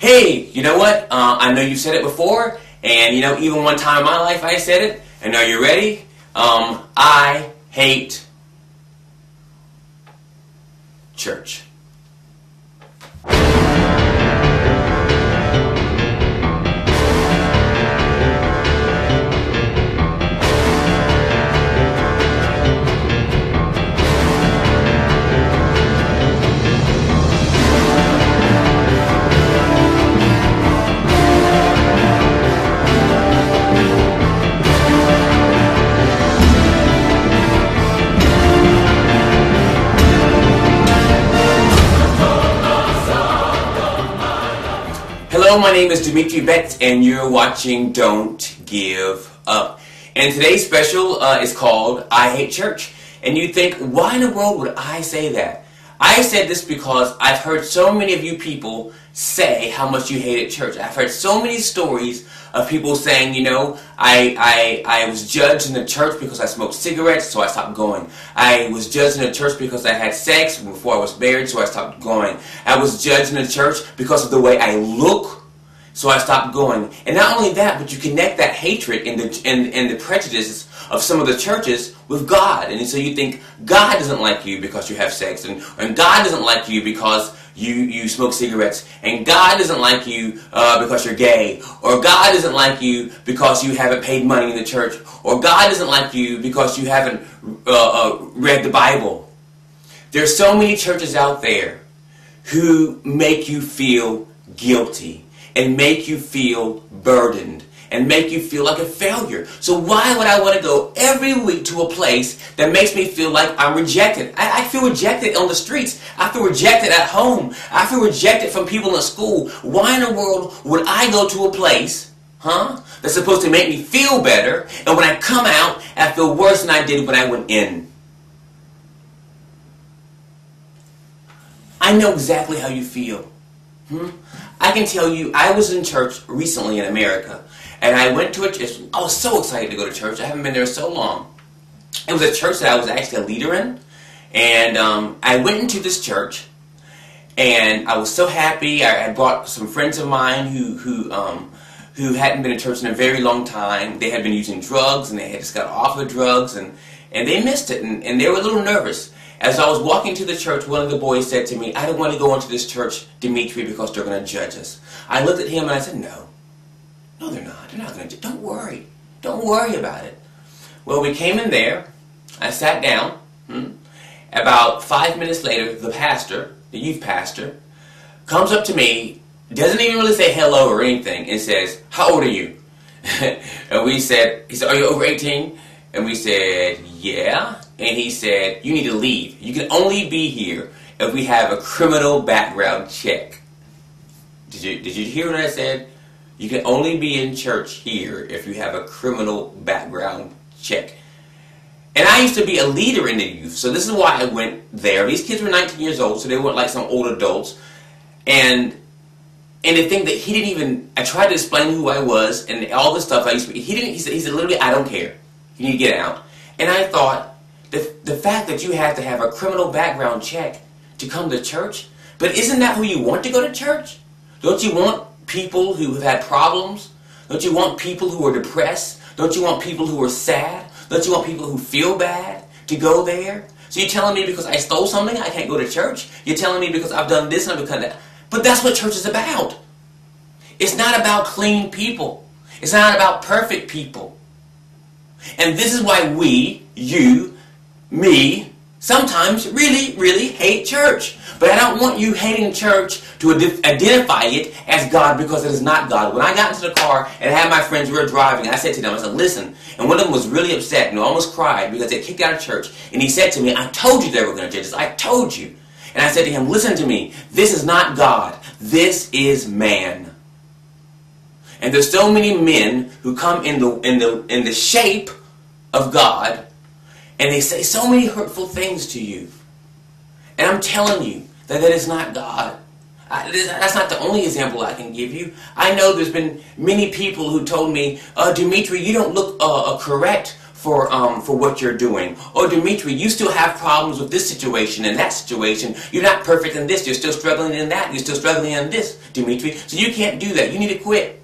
Hey, you know what? I know you've said it before, and you know, even one time in my life I said it, and are you ready? I hate church. Hello, my name is Demetri and you're watching Don't Give Up. And today's special is called I Hate Church. And you think, why in the world would I say that? I said this because I've heard so many of you people say how much you hated church. I've heard so many stories of people saying, you know, I was judged in the church because I smoked cigarettes, so I stopped going. I was judged in the church because I had sex before I was married, so I stopped going. I was judged in the church because of the way I look, so I stopped going. And not only that, but you connect that hatred and the prejudices of some of the churches with God. And so you think God doesn't like you because you have sex, and God doesn't like you because you smoke cigarettes, and God doesn't like you because you're gay, or God doesn't like you because you haven't paid money in the church, or God doesn't like you because you haven't read the Bible. There's so many churches out there who make you feel guilty and make you feel burdened and make you feel like a failure. So why would I want to go every week to a place that makes me feel like I'm rejected? I feel rejected on the streets. I feel rejected at home. I feel rejected from people in school. Why in the world would I go to a place, that's supposed to make me feel better, and when I come out, I feel worse than I did when I went in? I know exactly how you feel. I can tell you, I was in church recently in America. And I went to a church. I was so excited to go to church. I haven't been there so long. It was a church that I was actually a leader in. And I went into this church. And I was so happy. I brought some friends of mine who hadn't been in church in a very long time. They had been using drugs. And they had just got off of drugs. And they missed it. And they were a little nervous. As I was walking to the church, one of the boys said to me, I don't want to go into this church, Demetri, because they're going to judge us. I looked at him and I said, no. No, they're not. They're not going to. Don't worry. Don't worry about it. Well, we came in there. I sat down. About 5 minutes later, the pastor, the youth pastor, comes up to me, doesn't even really say hello or anything, and says, how old are you? And he said, are you over 18? And we said, yeah. And he said, you need to leave. You can only be here if we have a criminal background check. Did you hear what I said? You can only be in church here if you have a criminal background check. And I used to be a leader in the youth, so this is why I went there. These kids were 19 years old, so they weren't like some old adults. And the thing that he didn't even, I tried to explain who I was and all the stuff I used to be, he said literally, I don't care. You need to get out. And I thought, the fact that you have to have a criminal background check to come to church, but isn't that who you want to go to church? Don't you want people who have had problems? Don't you want people who are depressed? Don't you want people who are sad? Don't you want people who feel bad to go there? So you're telling me because I stole something I can't go to church? You're telling me because I've done this and I've done that? But that's what church is about. It's not about clean people. It's not about perfect people. And this is why we, you, me, sometimes really, really hate church. But I don't want you hating church to identify it as God, because it is not God. When I got into the car and I had my friends, we were driving, I said to them, I said, listen, and one of them was really upset and almost cried because they kicked out of church. And he said to me, I told you they were going to judge us. I told you. And I said to him, listen to me. This is not God. This is man. And there's so many men who come in the shape of God, and they say so many hurtful things to you. And I'm telling you that is not God. That's not the only example I can give you. I know there's been many people who told me, Demetri, you don't look correct for what you're doing. Oh, Demetri, you still have problems with this situation and that situation. You're not perfect in this. You're still struggling in that. You're still struggling in this, Demetri. So you can't do that. You need to quit.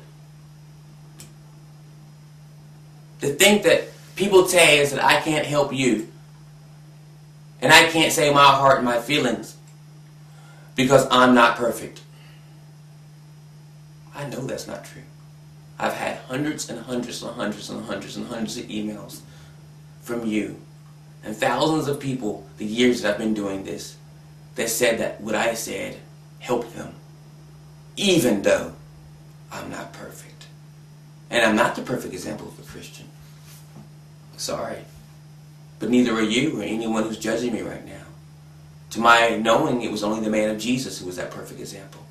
To think that people say is that I can't help you and I can't say my heart and my feelings because I'm not perfect. I know that's not true. I've had hundreds and hundreds and hundreds and hundreds and hundreds of emails from you and thousands of people the years that I've been doing this that said that what I said helped them, even though I'm not perfect. And I'm not the perfect example of a Christian. Sorry. But neither are you or anyone who's judging me right now. To my knowing, it was only the man of Jesus who was that perfect example.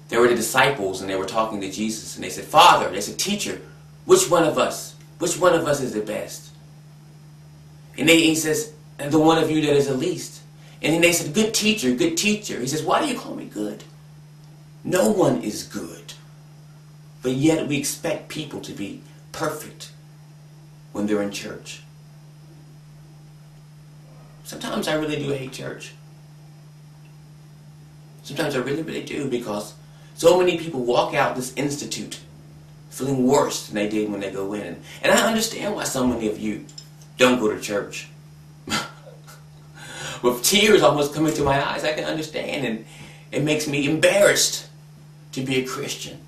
There were the disciples and they were talking to Jesus and they said, Father, they said, Teacher, which one of us is the best? And he says, and the one of you that is the least. And then they said, good teacher, good teacher. He says, why do you call me good? No one is good. But yet we expect people to be perfect when they're in church. Sometimes I really do hate church. Sometimes I really, really do, because so many people walk out this institute feeling worse than they did when they go in. And I understand why so many of you don't go to church. With tears almost coming to my eyes, I can understand, and it makes me embarrassed to be a Christian.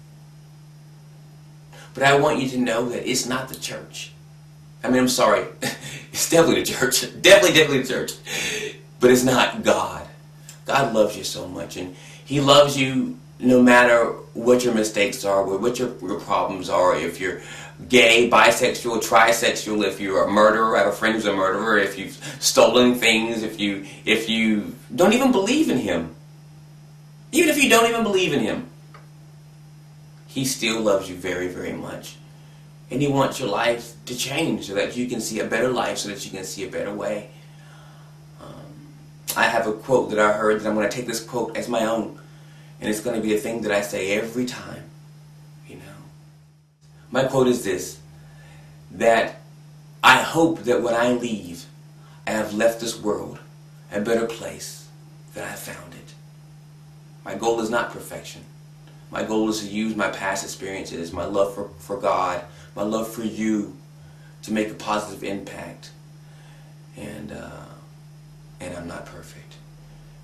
But I want you to know that it's not the church. I mean, I'm sorry. It's definitely the church. Definitely the church. But it's not God. God loves you so much, and He loves you no matter what your mistakes are, what your problems are. If you're gay, bisexual, trisexual, if you're a murderer, I have a friend who's a murderer, if you've stolen things, if you don't even believe in Him. Even if you don't even believe in Him, He still loves you very, very much. And He wants your life to change so that you can see a better life, so that you can see a better way. I have a quote that I heard that I'm going to take this quote as my own. And it's going to be a thing that I say every time, you know. My quote is this, that I hope that when I leave, I have left this world a better place than I found it. My goal is not perfection. My goal is to use my past experiences, my love for God, my love for you, to make a positive impact. And I'm not perfect.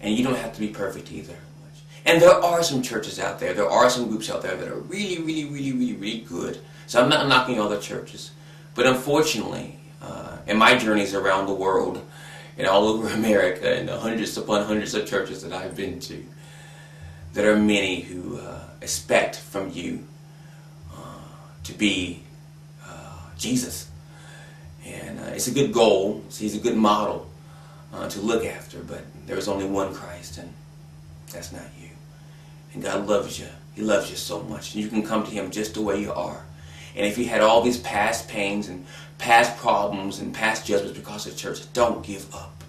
And you don't have to be perfect either. And there are some churches out there, there are some groups out there that are really, really, really, really, really good. So I'm not knocking all the churches. But unfortunately, in my journeys around the world, and all over America, and the hundreds upon hundreds of churches that I've been to, there are many who expect from you to be Jesus. And it's a good goal. He's a good model to look after, but there's only one Christ, and that's not you. And God loves you. He loves you so much. And you can come to Him just the way you are. And if you had all these past pains and past problems and past judgments because of church, don't give up.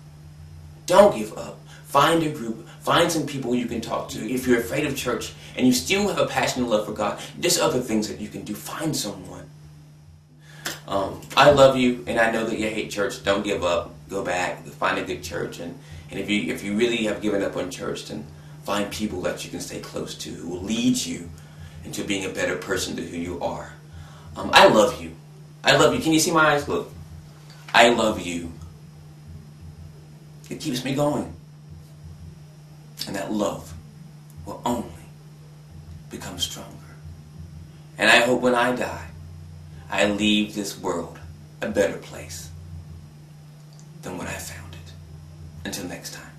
Don't give up. Find a group. Find some people you can talk to. If you're afraid of church and you still have a passion and love for God, there's other things that you can do. Find someone. I love you, and I know that you hate church. Don't give up. Go back. Find a good church. And if you really have given up on church, then find people that you can stay close to who will lead you into being a better person than who you are. I love you. I love you. Can you see my eyes? Look. I love you. It keeps me going. And that love will only become stronger. And I hope when I die, I leave this world a better place than when I found it. Until next time.